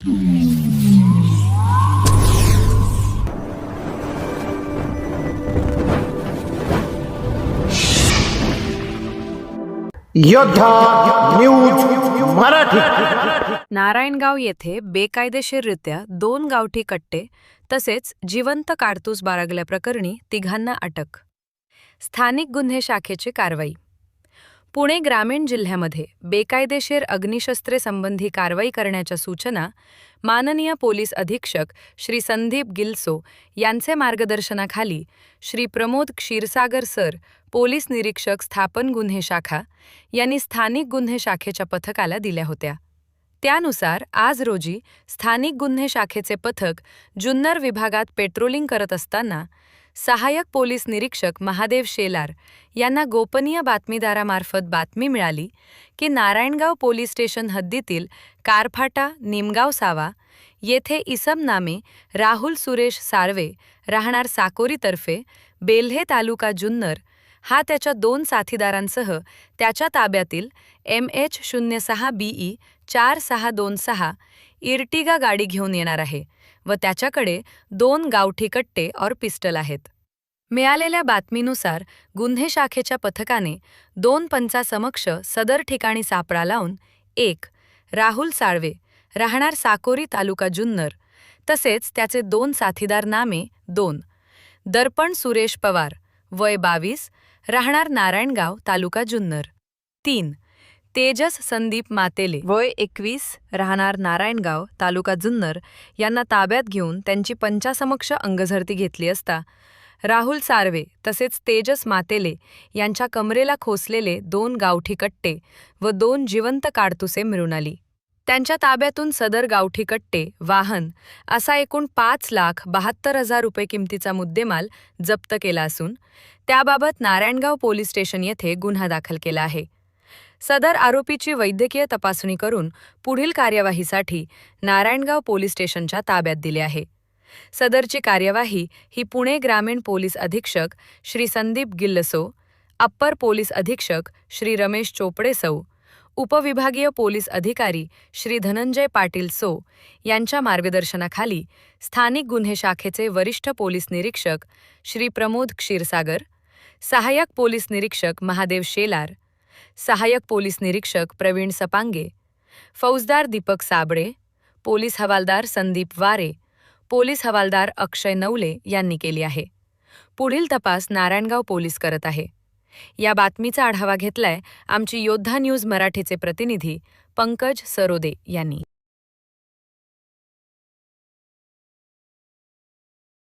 योद्धा न्यूज मराठी। नारायणगाव येथे बेकायदेशीररित्या 2 गावठी कट्टे तसेच जिवंत काडतूस बाळगल्याप्रकरणी तिघांना अटक। स्थानिक गुन्हे शाखेची कारवाई। पुणे ग्रामीण जिल्ह्यामध्ये बेकायदेशीर अग्निशस्त्रे संबंधी कारवाई करण्याच्या सूचना माननीय पोलीस अधीक्षक श्री संदीप गिल्सो यांचे मार्गदर्शनाखाली श्री प्रमोद क्षीरसागर सर, पोलीस निरीक्षक स्थापन गुन्हे शाखा यांनी स्थानिक गुन्हे शाखेच्या पथकाला दिल्या होत्या। त्यानुसार आज रोजी स्थानिक गुन्हे शाखेचे पथक जुन्नर विभागात पेट्रोलिंग करत असताना सहाय्यक पोलीस निरीक्षक महादेव शेलार यांना गोपनीय बातमीदारामार्फत बातमी मिळाली की नारायणगाव पोलीस स्टेशन हद्दीतील कारफाटा निमगाव सावा येथे इसम नामे राहुल सुरेश साळवे राहणार साकोरीतर्फे बेल्हे तालुका जुन्नर हा त्याच्या 2 साथीदारांसह त्याच्या ताब्यातील MH06 BE 4626 इर्टिगा गाडी घेऊन येणार आहे व त्याच्याकडे 2 गावठी कट्टे और पिस्टल आहेत। मिळालेल्या बातमीनुसार गुन्हे शाखेच्या पथकाने 2 पंचासमक्ष सदर ठिकाणी सापळा लावून 1 राहुल साळवे राहणार साकोरी तालुका जुन्नर तसेच त्याचे 2 साथीदार नामे 2 दर्पण सुरेश पवार वय 22 राहणार नारायणगाव तालुका जुन्नर, 3 तेजस संदीप मातेले वय 21 राहणार नारायणगाव तालुका जुन्नर यांना ताब्यात घेऊन त्यांची पंचासमक्ष अंगझरती घेतली असता राहुल साळवे तसेच तेजस मातेले यांच्या कमरेला खोसलेले 2 गावठी कट्टे व 2 जिवंत काडतुसे मिळून आली। त्यांच्या ताब्यातून सदर गावठी कट्टे, वाहन असा एकूण 5,72,000 रुपये किमतीचा मुद्देमाल जप्त केला असून त्याबाबत नारायणगाव पोलीस स्टेशन येथे गुन्हा दाखल केला आहे। सदर आरोपीची वैद्यकीय तपासणी करून पुढील कार्यवाहीसाठी नारायणगाव पोलीस स्टेशनच्या ताब्यात दिले आहे। सदरची कार्यवाही ही पुणे ग्रामीण पोलीस अधीक्षक श्री संदीप गिल्लसो, अप्पर पोलीस अधीक्षक श्री रमेश चोपडे सौ, उपविभागीय पोलीस अधिकारी श्री धनंजय पाटील सो यांच्या मार्गदर्शनाखाली स्थानिक गुन्हे शाखेचे वरिष्ठ पोलीस निरीक्षक श्री प्रमोद क्षीरसागर, सहाय्यक पोलीस निरीक्षक महादेव शेलार, सहाय्यक पोलीस निरीक्षक प्रवीण सपांगे, फौजदार दीपक साबळे, पोलीस हवालदार संदीप वारे, पोलीस हवालदार अक्षय नवले यांनी केली आहे। पुढील तपास नारायणगाव पोलीस करत आहे। या बातमीचा आढावा घेतलाय आमची योद्धा न्यूज मराठीचे प्रतिनिधी पंकज सरोदे यांनी।